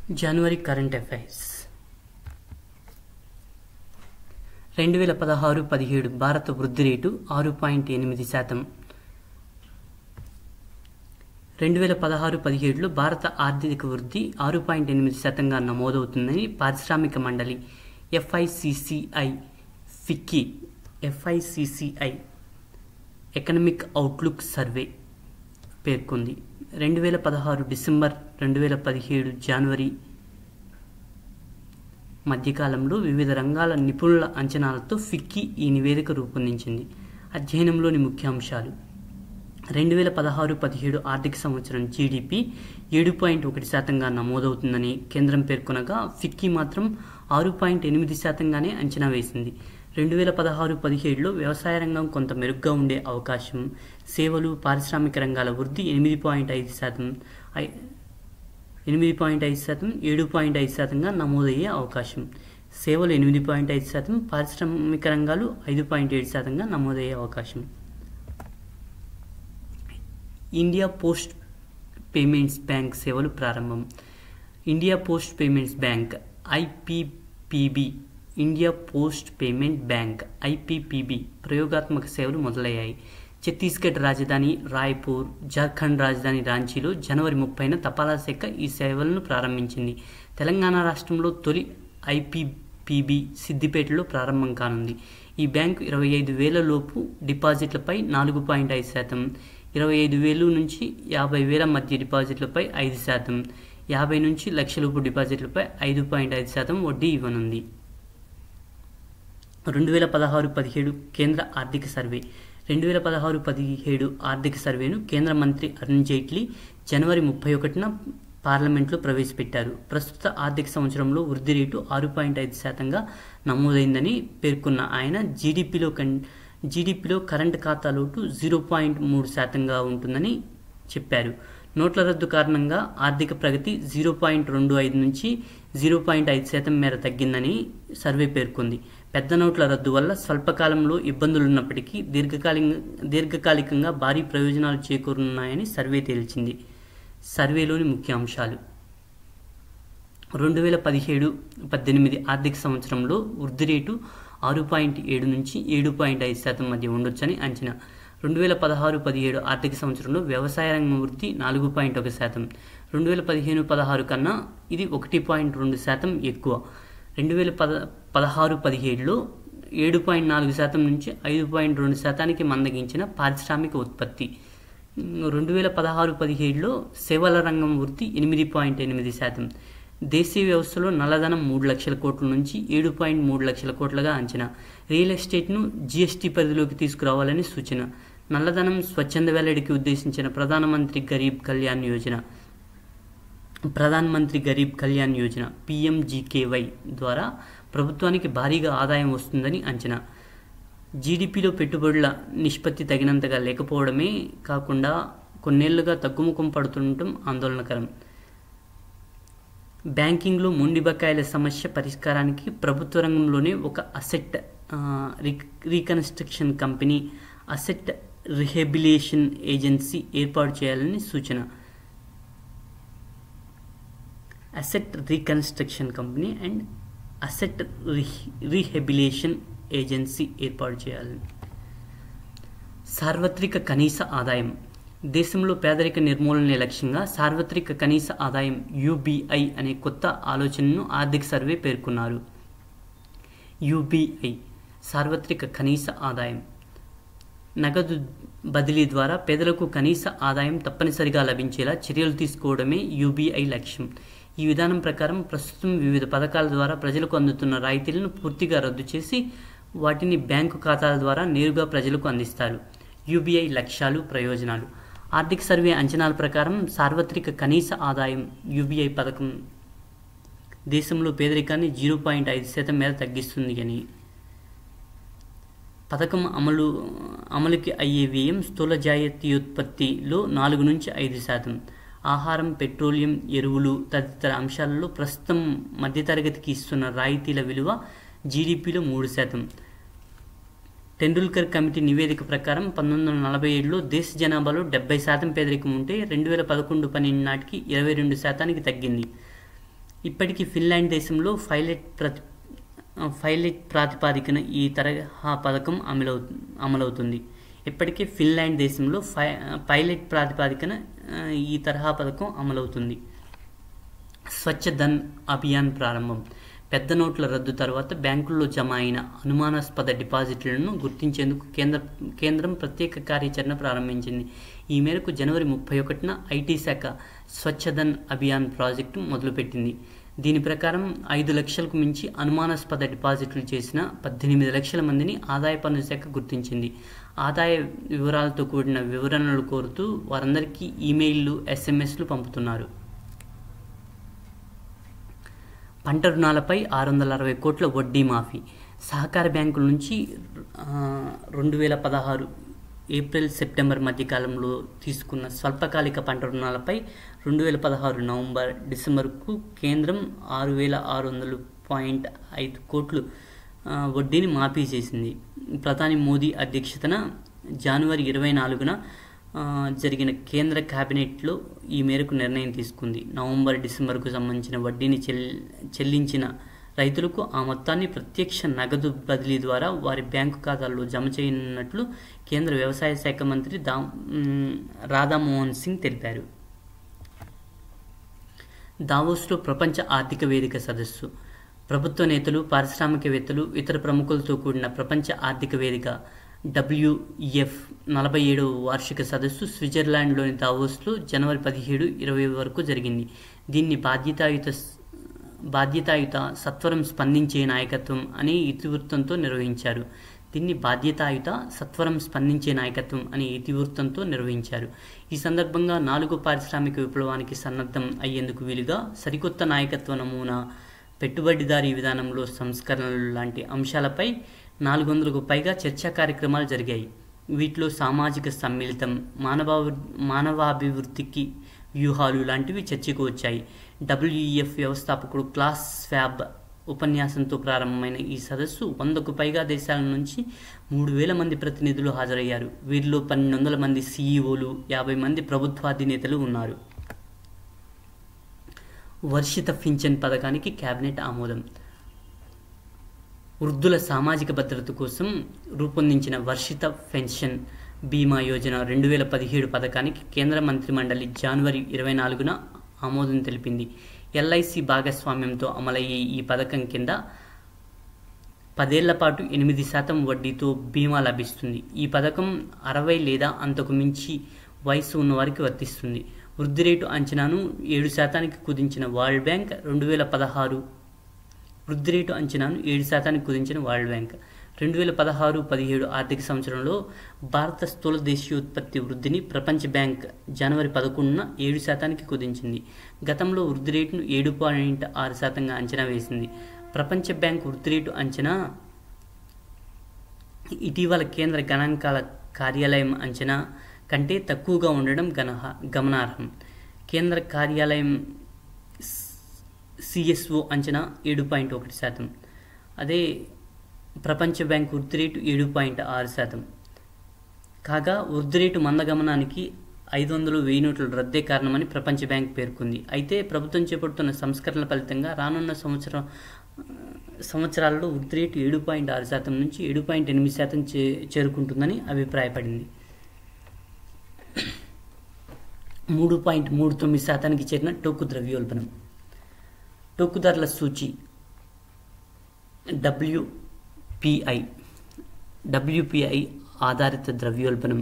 జనవరి current affairs 2016-17 భారత వృద్ధి rate 6.8%. 2016-17లో భారత ఆర్థిక వృద్ధి 6.8%గా నమోదవుతుందని పారిశ్రామిక మండలి FICCI ఎకనామిక్ అవుట్లుక్ సర్వే పేర్కొంది. 2016 డిసెంబర్ 2017 జనవరి మధ్యకాలంలో వివిధ రంగాల నిపుణుల అంచనాలతో ఫిక్కీ ఈ నివేదిక రూపొందించింది. అధ్యయనంలోని ముఖ్యాంశాలు: 2016-17 ఆర్థిక సంవత్సరం జీడీపీ 7.1%గా నమోదవుతుందని కేంద్రం పేర్కొనగా ఫిక్కీ మాత్రం 6.8%గానే అంచనా వేసింది. 2016-17లో వ్యవసాయ రంగం కొంత మెరుగ్గా ఉండే అవకాశం, సేవలు, పారిశ్రామిక రంగాల వృద్ధి 8.5%, 7.5%గా నమోదయ్యే అవకాశం. సేవలు 8.5%, పారిశ్రామిక రంగాలు 5.7%గా నమోదయ్యే అవకాశం. ఇండియా పోస్ట్ పేమెంట్స్ బ్యాంక్ సేవలు ప్రారంభం. India post payments bank IPPB India post payment bank IPPB ప్రయోగాత్మక సేవలు మొదలయ్యాయి. ఛత్తీస్గఢ్ రాజధాని రాయ్పూర్, జార్ఖండ్ రాజధాని రాంచీలో జనవరి 30న తపాలా శాఖ ఈ సేవలను ప్రారంభించింది. తెలంగాణ రాష్ట్రంలో తొలి IPPB సిద్దిపేటలో ప్రారంభం కానుంది. ఈ బ్యాంకు 25,000 లోపు డిపాజిట్లపై 4.5%, 25,000 నుంచి 50,000 మధ్య డిపాజిట్లపై 5%, 50 నుంచి లక్ష లోపు డిపాజిట్లపై 5.5% వడ్డీ ఇవ్వనుంది. 2016-17 కేంద్ర ఆర్థిక సర్వే. 2016-17 ఆర్థిక సర్వేను కేంద్ర మంత్రి అరుణ్ జైట్లీ జనవరి 31న పార్లమెంట్లో ప్రవేశపెట్టారు. ప్రస్తుత ఆర్థిక సంవత్సరంలో వృద్ధి రేటు 6.5%గా నమోదైందని పేర్కొన్న ఆయన జీడీపీలో కరెంట్ ఖాతా లోటు 0.3%గా ఉంటుందని చెప్పారు. నోట్ల రద్దు కారణంగా ఆర్థిక ప్రగతి 0.25 నుంచి 0.5% మేర తగ్గిందని సర్వే పేర్కొంది. పెద్ద నోట్ల రద్దు వల్ల స్వల్పకాలంలో ఇబ్బందులున్నప్పటికీ దీర్ఘకాలికంగా భారీ ప్రయోజనాలు చేకూరున్నాయని సర్వే తేల్చింది. సర్వేలోని ముఖ్యాంశాలు: 2017-18 ఆర్థిక సంవత్సరంలో వృద్ధి రేటు 6.7 నుంచి 7.5% మధ్య ఉండొచ్చని అంచనా. 2016-17 ఆర్థిక సంవత్సరంలో వ్యవసాయ రంగం వృద్ధి 4.1%, 2015-16 కన్నా ఇది 1.2% ఎక్కువ. 2016-17లో 7.4% నుంచి 5.2%కి మందగించిన పారిశ్రామిక ఉత్పత్తి. 2016-17లో సేవల రంగం వృద్ధి 8.8%. దేశీయ వ్యవస్థలో నల్లధనం 3 లక్షల కోట్ల నుంచి 7.3 లక్షల కోట్లుగా అంచనా. రియల్ ఎస్టేట్ను GST పరిధిలోకి తీసుకురావాలని సూచన. నల్లధనం స్వచ్ఛంద వెల్లడికి ఉద్దేశించిన ప్రధానమంత్రి గరీబ్ కళ్యాణ్ యోజన PMGKY ద్వారా ప్రభుత్వానికి భారీగా ఆదాయం వస్తుందని అంచనా. జీడీపీలో పెట్టుబడుల నిష్పత్తి తగినంతగా లేకపోవడమే కాకుండా కొన్నేళ్లుగా తగ్గుముఖం పడుతుండటం ఆందోళనకరం. బ్యాంకింగ్లో మొండి బకాయిల సమస్య పరిష్కారానికి ప్రభుత్వ రంగంలోనే ఒక asset reconstruction company, asset rehabilitation agency ఏర్పాటు చేయాలని సూచన. Asset reconstruction company and asset rehabilitation agency ఏర్పాటు చేయాలని. సార్వత్రిక కనీస ఆదాయం. దేశంలో పేదరిక నిర్మూలనే లక్ష్యంగా సార్వత్రిక కనీస ఆదాయం UBI అనే కొత్త ఆలోచనను ఆర్థిక సర్వే పేర్కొన్నారు. UBI సార్వత్రిక కనీస ఆదాయం. నగదు బదిలీ ద్వారా పేదలకు కనీస ఆదాయం తప్పనిసరిగా లభించేలా చర్యలు తీసుకోవడమే UBI లక్ష్యం. ఈ విధానం ప్రకారం ప్రస్తుతం వివిధ పథకాల ద్వారా ప్రజలకు అందుతున్న రాయితీలను పూర్తిగా రద్దు చేసి వాటిని బ్యాంకు ఖాతాల ద్వారా నేరుగా ప్రజలకు అందిస్తారు. UBI లక్ష్యాలు, ప్రయోజనాలు. ఆర్థిక సర్వే అంచనాల ప్రకారం సార్వత్రిక కనీస ఆదాయం UBI పథకం దేశంలో పేదరికాన్ని 0.5% మేర తగ్గిస్తుంది అని. పథకం అమలుకి అయ్యే వ్యయం స్థూల జాతీయోత్పత్తిలో 4 నుంచి 5%. ఆహారం, పెట్రోలియం, ఎరువులు తదితర అంశాలలో ప్రస్తుతం మధ్యతరగతికి ఇస్తున్న రాయితీల విలువ జీడీపీలో 3%. టెండూల్కర్ కమిటీ నివేదిక ప్రకారం 1947లో దేశ జనాభాలో 70% పేదరికం ఉంటే 2011-12 నాటికి 22%కి తగ్గింది. ఇప్పటికీ ఫిన్లాండ్ దేశంలో పైలట్ ప్రాతిపదికన ఈ తరహా పథకం అమలవుతుంది. ఇప్పటికే ఫిన్లాండ్ దేశంలో పైలట్ ప్రాతిపదికన ఈ తరహా పథకం అమలవుతుంది. స్వచ్ఛ ధన్ అభియాన్ ప్రారంభం. పెద్ద నోట్ల రద్దు తర్వాత బ్యాంకుల్లో జమ అయిన అనుమానాస్పద డిపాజిట్లను గుర్తించేందుకు కేంద్రం ప్రత్యేక కార్యాచరణ ప్రారంభించింది. ఈ మేరకు జనవరి 31న ఐటీ శాఖ స్వచ్ఛ ధన్ అభియాన్ ప్రాజెక్టు మొదలుపెట్టింది. దీని ప్రకారం 5 లక్షలకు మించి అనుమానాస్పద డిపాజిట్లు చేసిన 18 లక్షల మందిని ఆదాయ పన్ను శాఖ గుర్తించింది. ఆదాయ వివరాలతో కూడిన వివరణలు కోరుతూ వారందరికీ ఈమెయిల్లు, ఎస్ఎంఎస్లు పంపుతున్నారు. పంట రుణాలపై 660 కోట్ల వడ్డీ మాఫీ. సహకార బ్యాంకుల నుంచి 2016 ఏప్రిల్ సెప్టెంబర్ మధ్యకాలంలో తీసుకున్న స్వల్పకాలిక పంట రుణాలపై 2016 నవంబర్ డిసెంబర్కు కేంద్రం 6,600.5 కోట్లు వడ్డీని మాఫీ చేసింది. ప్రధాని మోదీ అధ్యక్షతన జనవరి 24న జరిగిన కేంద్ర కేబినెట్లో ఈ మేరకు నిర్ణయం తీసుకుంది. నవంబర్ డిసెంబర్కు సంబంధించిన వడ్డీని చెల్లించిన రైతులకు ఆ మొత్తాన్ని ప్రత్యక్ష నగదు బదిలీ ద్వారా వారి బ్యాంకు ఖాతాల్లో జమ చేయనున్నట్లు కేంద్ర వ్యవసాయ శాఖ మంత్రి రాధామోహన్ సింగ్ తెలిపారు. దావోస్లో ప్రపంచ ఆర్థిక వేదిక సదస్సు. ప్రభుత్వ నేతలు, పారిశ్రామికవేత్తలు, ఇతర ప్రముఖులతో కూడిన ప్రపంచ ఆర్థిక వేదిక WEF 47వ వార్షిక సదస్సు స్విట్జర్లాండ్లోని దావోస్లో జనవరి 17-20 వరకు జరిగింది. దీన్ని బాధ్యతాయుత సత్వరం స్పందించే నాయకత్వం అనే ఇతివృత్తంతో నిర్వహించారు. ఈ సందర్భంగా 4 పారిశ్రామిక విప్లవానికి సన్నద్ధం అయ్యేందుకు వీలుగా సరికొత్త నాయకత్వ నమూనా, పెట్టుబడిదారీ విధానంలో సంస్కరణలు లాంటి అంశాలపై 400కు పైగా చర్చా కార్యక్రమాలు జరిగాయి. వీటిలో సామాజిక సమ్మిళితం, మానవాభివృద్ధికి వ్యూహాలు లాంటివి చర్చకు వచ్చాయి. WEF వ్యవస్థాపకుడు క్లాస్ స్వాబ్ ఉపన్యాసంతో ప్రారంభమైన ఈ సదస్సు 100కు పైగా దేశాల నుంచి 3,000 మంది ప్రతినిధులు హాజరయ్యారు. వీరిలో 1,200 మంది CEOలు, 50 మంది ప్రభుత్వాధినేతలు ఉన్నారు. వర్షిత పింఛన్ పథకానికి కేబినెట్ ఆమోదం. వృద్ధుల సామాజిక భద్రత కోసం రూపొందించిన వర్షిత పెన్షన్ బీమా యోజన 2017 పథకానికి కేంద్ర మంత్రిమండలి జనవరి 24న ఆమోదం తెలిపింది. LIC భాగస్వామ్యంతో అమలయ్యే ఈ పథకం కింద 10 ఏళ్ల పాటు 8% వడ్డీతో బీమా లభిస్తుంది. ఈ పథకం 60 లేదా అంతకు మించి వయసు ఉన్నవారికి వర్తిస్తుంది. వృద్ధి రేటు అంచనాను 7% కుదించిన వరల్డ్ బ్యాంక్ 2016-17 ఆర్థిక సంవత్సరంలో భారత స్థూల దేశీయోత్పత్తి వృద్ధిని ప్రపంచ బ్యాంక్ జనవరి 11న 7% కుదించింది. గతంలో వృద్ధి రేటును 7.6%గా అంచనా వేసింది. ప్రపంచ బ్యాంక్ వృద్ధి రేటు అంచనా ఇటీవల కేంద్ర గణాంకాల కార్యాలయం అంచనా కంటే తక్కువగా ఉండడం గమనార్హం. కేంద్ర కార్యాలయం CSO అంచనా 7.1%. అదే ప్రపంచ బ్యాంక్ వృద్ధి రేటు 7.6%. కాగా వృద్ధి రేటు మందగమనానికి 500,000 నోట్ల రద్దే కారణమని ప్రపంచ బ్యాంక్ పేర్కొంది. అయితే ప్రభుత్వం చేపడుతున్న సంస్కరణల ఫలితంగా రానున్న సంవత్సరాలలో వృద్ధి రేటు 7.6% నుంచి 7.8% చేరుకుంటుందని అభిప్రాయపడింది. 3.39%కి చేరిన టోకు ద్రవ్యోల్బణం. టోకు ధరల సూచి WPI ఆధారిత ద్రవ్యోల్బణం.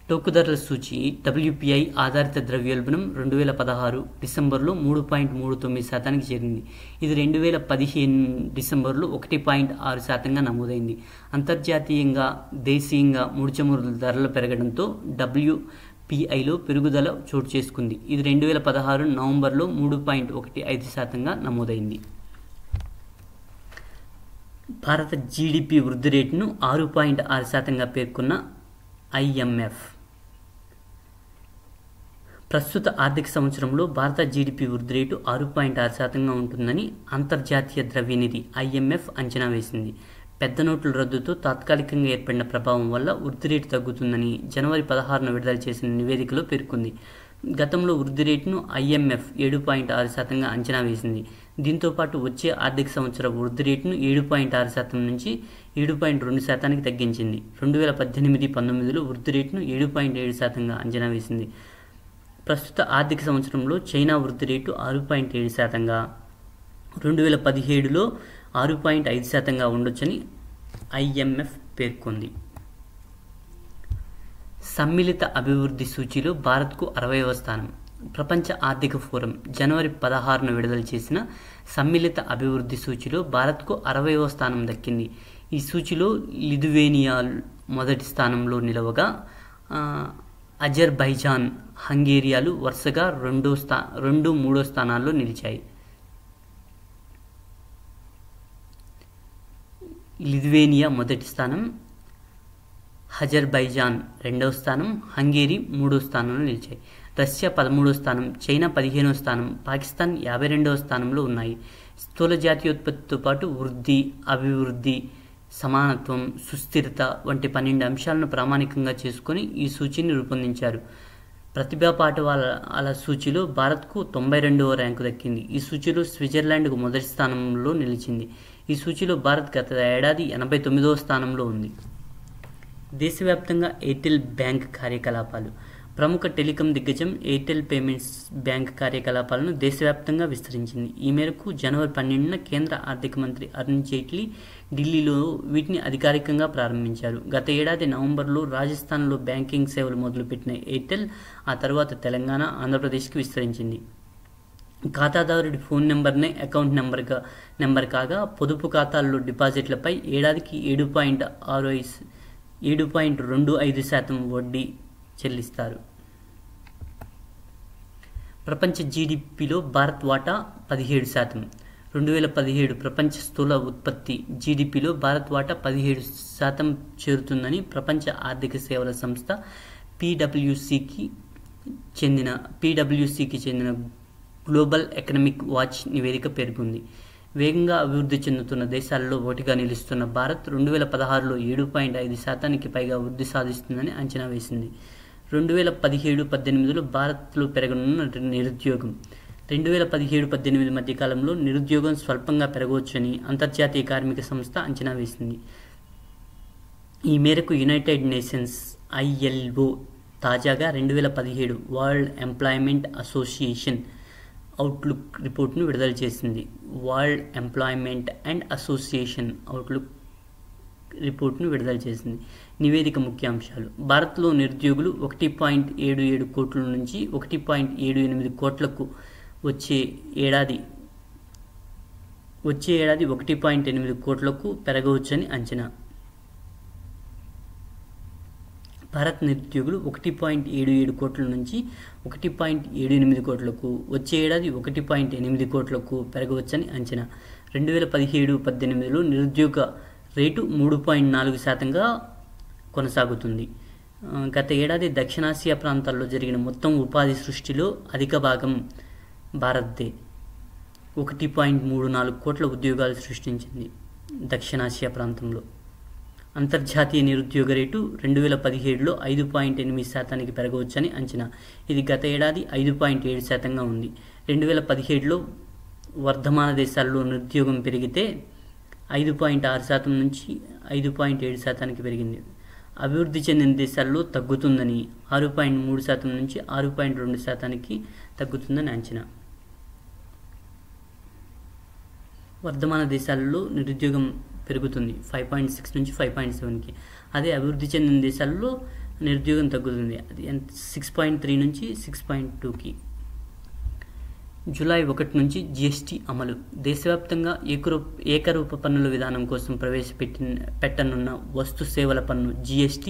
టోకు ధరల సూచి WPI ఆధారిత ద్రవ్యోల్బణం 2016 డిసెంబర్లో 3.39%కి చేరింది. ఇది 2015 డిసెంబర్లో 1.6%గా నమోదైంది. అంతర్జాతీయంగా, దేశీయంగా ముడి చమురు ధరలు పెరగడంతో WPIలో పెరుగుదల చోటు చేసుకుంది. ఇది 2016 నవంబర్లో 3.15%గా నమోదైంది. భారత GDP వృద్ధి రేటును 6.6%గా పేర్కొన్న IMF. ప్రస్తుత ఆర్థిక సంవత్సరంలో భారత GDP వృద్ధి రేటు 6.6%గా ఉంటుందని అంతర్జాతీయ ద్రవ్యనిధి IMF అంచనా వేసింది. పెద్ద నోట్ల రద్దుతో తాత్కాలికంగా ఏర్పడిన ప్రభావం వల్ల వృద్ధి రేటు తగ్గుతుందని జనవరి 16న విడుదల చేసిన నివేదికలో పేర్కొంది. గతంలో వృద్ధి రేటును IMF 7.6% అంచనా వేసింది. దీంతోపాటు వచ్చే ఆర్థిక సంవత్సర వృద్ధి రేటును 7.6% నుంచి 7.2%కి తగ్గించింది. 2018-19లో వృద్ధి రేటును 7.7%గా అంచనా వేసింది. ప్రస్తుత ఆర్థిక సంవత్సరంలో చైనా వృద్ధి రేటు 6.7%గా, 2017లో 6.5%గా ఉండొచ్చని IMF పేర్కొంది. సమ్మిళిత అభివృద్ధి సూచీలో భారత్కు 60వ స్థానం. ప్రపంచ ఆర్థిక ఫోరం జనవరి 16న విడుదల చేసిన సమ్మిళిత అభివృద్ధి సూచీలో భారత్కు 60వ స్థానం దక్కింది. ఈ సూచీలో లిథువేనియా మొదటి స్థానంలో నిలవగా అజర్బైజాన్, హంగేరియాలు వరుసగా 2, 3 స్థానాల్లో నిలిచాయి. లిథువేనియా మొదటి స్థానం, అజర్బైజాన్ 2వ స్థానం, హంగేరీ 3వ స్థానంలో నిలిచాయి. రష్యా 13వ స్థానం, చైనా 15వ స్థానం, పాకిస్తాన్ 52వ స్థానంలో ఉన్నాయి. స్థూల జాతీయోత్పత్తితో పాటు వృద్ధి, అభివృద్ధి, సమానత్వం, సుస్థిరత వంటి 12 అంశాలను ప్రామాణికంగా చేసుకొని ఈ సూచీని రూపొందించారు. ప్రతిభా పాఠవాల సూచీలో భారత్కు 92వ ర్యాంకు దక్కింది. ఈ సూచీలో స్విట్జర్లాండ్కు మొదటి స్థానంలో నిలిచింది. ఈ సూచీలో భారత్ గత ఏడాది 89వ స్థానంలో ఉంది. దేశవ్యాప్తంగా ఎయిర్టెల్ బ్యాంక్ కార్యకలాపాలు. ప్రముఖ టెలికాం దిగ్గజం ఎయిర్టెల్ పేమెంట్స్ బ్యాంక్ కార్యకలాపాలను దేశవ్యాప్తంగా విస్తరించింది. ఈ మేరకు జనవరి 12న కేంద్ర ఆర్థిక మంత్రి అరుణ్ జైట్లీ ఢిల్లీలో వీటిని అధికారికంగా ప్రారంభించారు. గత ఏడాది నవంబర్లో రాజస్థాన్లో బ్యాంకింగ్ సేవలు మొదలుపెట్టిన ఎయిర్టెల్ ఆ తర్వాత తెలంగాణ, ఆంధ్రప్రదేశ్కి విస్తరించింది. ఖాతాదారుడి ఫోన్ నెంబర్నే అకౌంట్ నెంబర్ కాగా పొదుపు ఖాతాల్లో డిపాజిట్లపై ఏడాదికి 7.25% వడ్డీ చెల్లిస్తారు. ప్రపంచ జీడిపిలో భారత్ వాటా 17%. 2017 ప్రపంచ స్థూల ఉత్పత్తి జీడిపిలో భారత్ వాటా 17% చేరుతుందని ప్రపంచ ఆర్థిక సేవల సంస్థ PwCకి చెందిన గ్లోబల్ ఎకనామిక్ వాచ్ నివేదిక పేర్కొంది. వేగంగా అభివృద్ధి చెందుతున్న దేశాలలో ఒకటిగా నిలుస్తున్న భారత్ 2016లో 7.5%కి పైగా వృద్ధి సాధిస్తుందని అంచనా వేసింది. 2017-18లో భారత్లో పెరగనున్న నిరుద్యోగం. 2017-18 మధ్యకాలంలో నిరుద్యోగం స్వల్పంగా పెరగవచ్చని అంతర్జాతీయ కార్మిక సంస్థ అంచనా వేసింది. ఈ మేరకు యునైటెడ్ నేషన్స్ ILO తాజాగా 2017 వరల్డ్ ఎంప్లాయ్మెంట్ అసోసియేషన్ అవుట్లుక్ రిపోర్ట్ను విడుదల చేసింది. World employment and association outlook రిపోర్ట్ను విడుదల చేసింది. నివేదిక ముఖ్యాంశాలు: భారత్లో నిరుద్యోగులు 1.77 కోట్ల నుంచి 1.78 కోట్లకు వచ్చే ఏడాది 1.8 కోట్లకు పెరగవచ్చని అంచనా. భారత్ నిరుద్యోగులు 1.77 కోట్ల నుంచి 1.78 కోట్లకు, వచ్చే ఏడాది 1.8 కోట్లకు పెరగవచ్చని అంచనా. 2017-18లో నిరుద్యోగ రేటు 3.4%గా కొనసాగుతుంది. గత ఏడాది దక్షిణాసియా ప్రాంతాల్లో జరిగిన మొత్తం ఉపాధి సృష్టిలో అధిక భాగం భారత్దే. 1.34 కోట్ల ఉద్యోగాలు సృష్టించింది దక్షిణాసియా ప్రాంతంలో. అంతర్జాతీయ నిరుద్యోగ రేటు 2017లో 5.8%కి పెరగవచ్చని అంచనా. ఇది గత ఏడాది 5.7%గా ఉంది. 2017లో వర్ధమాన దేశాల్లో నిరుద్యోగం పెరిగితే 5.6% నుంచి 5.7%కి పెరిగింది. అభివృద్ధి చెందిన దేశాల్లో తగ్గుతుందని 6.3% నుంచి 6.2%కి తగ్గుతుందని అంచనా. వర్ధమాన దేశాల్లో నిరుద్యోగం పెరుగుతుంది 5.6 నుంచి 5.7కి. అదే అభివృద్ధి చెందిన దేశాల్లో నిరుద్యోగం తగ్గుతుంది, అది 6.3 నుంచి 6.2కి. జూలై 1 నుంచి GST అమలు. దేశవ్యాప్తంగా ఏకరూప పన్నుల విధానం కోసం పెట్టనున్న వస్తు సేవల పన్ను GST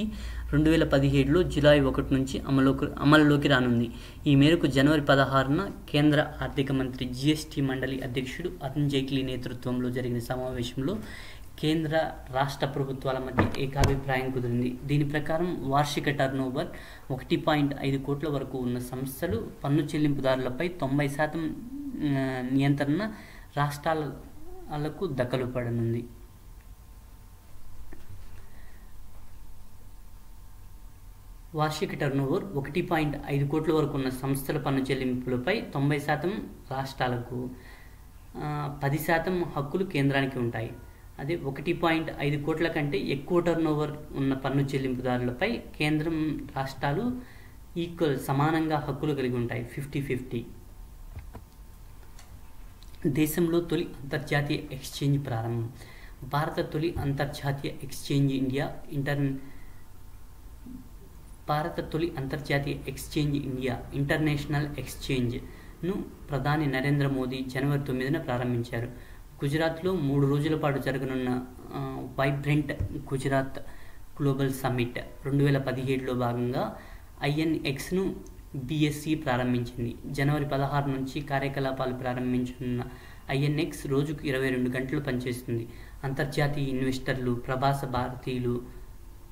2017లో జూలై 1 నుంచి అమలులోకి రానుంది. ఈ మేరకు జనవరి 16న కేంద్ర ఆర్థిక మంత్రి GST మండలి అధ్యక్షుడు అరుణ్ జైట్లీ నేతృత్వంలో జరిగిన సమావేశంలో కేంద్ర రాష్ట్ర ప్రభుత్వాల మధ్య ఏకాభిప్రాయం కుదిరింది. దీని ప్రకారం వార్షిక టర్నోవర్ 1.5 కోట్ల వరకు ఉన్న సంస్థలు పన్ను చెల్లింపుదారులపై 90% నియంత్రణ రాష్ట్రాలకు దఖలుపడనుంది. వార్షిక టర్నోవర్ 1.5 కోట్ల వరకు ఉన్న సంస్థల పన్ను చెల్లింపులపై 90% రాష్ట్రాలకు, 10% హక్కులు కేంద్రానికి ఉంటాయి. అదే 1.5 కోట్ల కంటే ఎక్కువ టర్నోవర్ ఉన్న పన్ను చెల్లింపుదారులపై కేంద్రం, రాష్ట్రాలు సమానంగా హక్కులు కలిగి ఉంటాయి, 50-50. దేశంలో తొలి అంతర్జాతీయ ఎక్స్చేంజ్ ప్రారంభం. భారత తొలి అంతర్జాతీయ ఎక్స్చేంజ్ ఇండియా ఇంటర్నేషనల్ ఎక్స్చేంజ్ను ప్రధాని నరేంద్ర మోదీ జనవరి 9న ప్రారంభించారు. గుజరాత్లో 3 రోజుల పాటు జరగనున్న వైబ్రెంట్ గుజరాత్ గ్లోబల్ సమ్మిట్ 2017లో భాగంగా INXను BSE ప్రారంభించింది. జనవరి 16 నుంచి కార్యకలాపాలు ప్రారంభించనున్న INX రోజుకు 22 గంటలు పనిచేస్తుంది. అంతర్జాతీయ ఇన్వెస్టర్లు,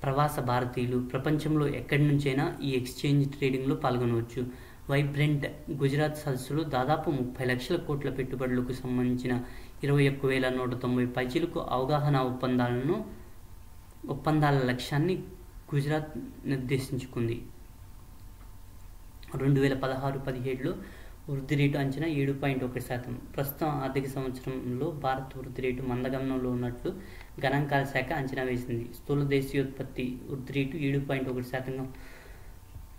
ప్రవాస భారతీయులు ప్రపంచంలో ఎక్కడి నుంచైనా ఈ ఎక్స్చేంజ్ ట్రేడింగ్లో పాల్గొనవచ్చు. వైబ్రెంట్ గుజరాత్ సదస్సులో దాదాపు 30 లక్షల కోట్ల పెట్టుబడులకు సంబంధించిన 21,190 పైచిలకు అవగాహన ఒప్పందాల లక్ష్యాన్ని గుజరాత్ నిర్దేశించుకుంది. 2016-17లో వృద్ధి రేటు అంచనా 7.1%. ప్రస్తుతం ఆర్థిక సంవత్సరంలో భారత్ వృద్ధి రేటు మందగమనంలో ఉన్నట్లు గణాంకాల శాఖ అంచనా వేసింది. స్థూల దేశీయోత్పత్తి వృద్ధి రేటు 7.1%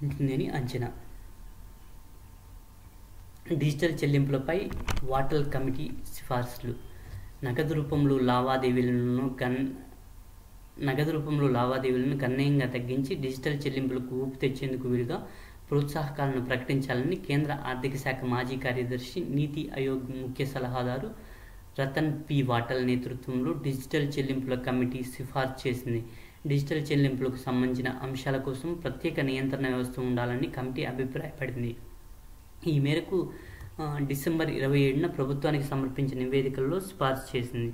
ఉంటుందని అంచనా. డిజిటల్ చెల్లింపులపై వాటల్ కమిటీ సిఫార్సులు. నగదు రూపంలో లావాదేవీలను గణనీయంగా తగ్గించి డిజిటల్ చెల్లింపులకు ఊపు తెచ్చేందుకు వీలుగా ప్రోత్సాహకాలను ప్రకటించాలని కేంద్ర ఆర్థిక శాఖ మాజీ కార్యదర్శి, నీతి ఆయోగ్ ముఖ్య సలహాదారు రతన్ పి వాటల్ నేతృత్వంలో డిజిటల్ చెల్లింపుల కమిటీ సిఫార్సు చేసింది. డిజిటల్ చెల్లింపులకు సంబంధించిన అంశాల కోసం ప్రత్యేక నియంత్రణ వ్యవస్థ ఉండాలని కమిటీ అభిప్రాయపడింది. ఈ మేరకు డిసెంబర్ 27న ప్రభుత్వానికి సమర్పించిన నివేదికల్లో సిఫార్సు చేసింది.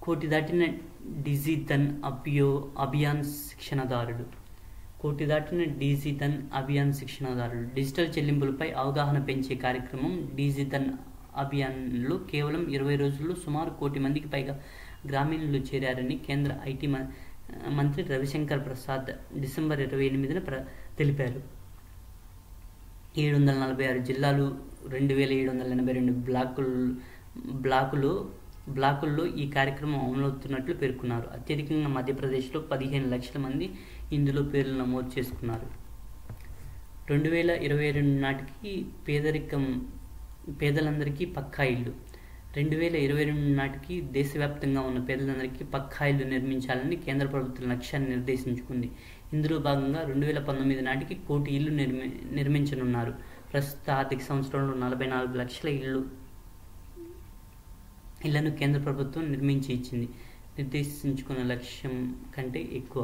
కోటి దాటిన డిజిధన్ అభియాన్ శిక్షణదారులు. డిజిటల్ చెల్లింపులపై అవగాహన పెంచే కార్యక్రమం డిజిధన్ అభియాన్లో కేవలం 20 రోజుల్లో సుమారు 1 కోటి మందికి పైగా గ్రామీణులు చేరారని కేంద్ర IT మంత్రి రవిశంకర్ ప్రసాద్ డిసెంబర్ 28న తెలిపారు. 746 జిల్లాలు, 2,782 బ్లాకుల్లో ఈ కార్యక్రమం అమలవుతున్నట్లు పేర్కొన్నారు. అత్యధికంగా మధ్యప్రదేశ్లో 15 లక్షల మంది ఇందులో పేర్లు నమోదు చేసుకున్నారు. 2022 నాటికి పేదలందరికీ పక్కా ఇల్లు. 2022 నాటికి దేశవ్యాప్తంగా ఉన్న పేదలందరికీ పక్కా ఇల్లు నిర్మించాలని కేంద్ర ప్రభుత్వం లక్ష్యాన్ని నిర్దేశించుకుంది. ఇందులో భాగంగా 2019 నాటికి 1 కోటి ఇళ్లు నిర్మించనున్నారు. ప్రస్తుత ఆర్థిక సంవత్సరంలో 44 లక్షల ఇళ్లను కేంద్ర ప్రభుత్వం నిర్మించి ఇచ్చింది. నిర్దేశించుకున్న లక్ష్యం కంటే ఎక్కువ.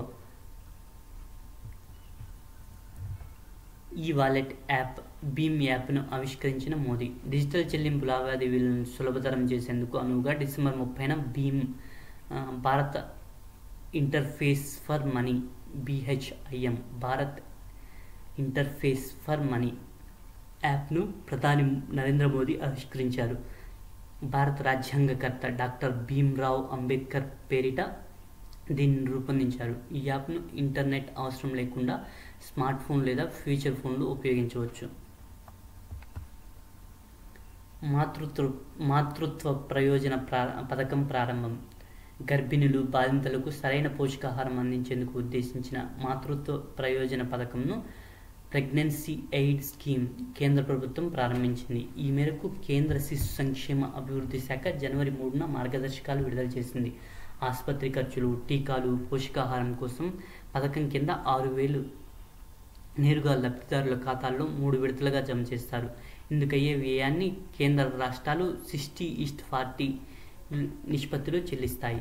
ఈ వాలెట్ యాప్ భీమ్ యాప్ను ఆవిష్కరించిన మోదీ. డిజిటల్ చెల్లింపు లావాదేవీలను సులభతరం చేసేందుకు అనువుగా డిసెంబర్ 30న Bhim Bharat interface for money BHIM Bharat interface for money యాప్ను ప్రధాని నరేంద్ర మోదీ ఆవిష్కరించారు. భారత రాజ్యాంగకర్త డాక్టర్ భీమ్రావ్ అంబేద్కర్ పేరిట దీన్ని రూపొందించారు. ఈ యాప్ను ఇంటర్నెట్ అవసరం లేకుండా స్మార్ట్ ఫోన్ లేదా ఫీచర్ ఫోన్లు ఉపయోగించవచ్చు. మాతృత్వ ప్రయోజన పథకం ప్రారంభం. గర్భిణులు, బాలింతలకు సరైన పోషకాహారం అందించేందుకు ఉద్దేశించిన మాతృత్వ ప్రయోజన పథకంను ప్రెగ్నెన్సీ ఎయిడ్ స్కీమ్ కేంద్ర ప్రభుత్వం ప్రారంభించింది. ఈ మేరకు కేంద్ర శిశు సంక్షేమ అభివృద్ధి శాఖ జనవరి 3న మార్గదర్శకాలు విడుదల చేసింది. ఆసుపత్రి ఖర్చులు, టీకాలు, పోషకాహారం కోసం పథకం కింద 6,000 నేరుగా లబ్ధిదారుల ఖాతాల్లో 3 విడతలుగా జమ చేస్తారు. ఇందుకయ్యే వ్యయాన్ని కేంద్ర రాష్ట్రాలు 60:40 నిష్పత్తిలో చెల్లిస్తాయి.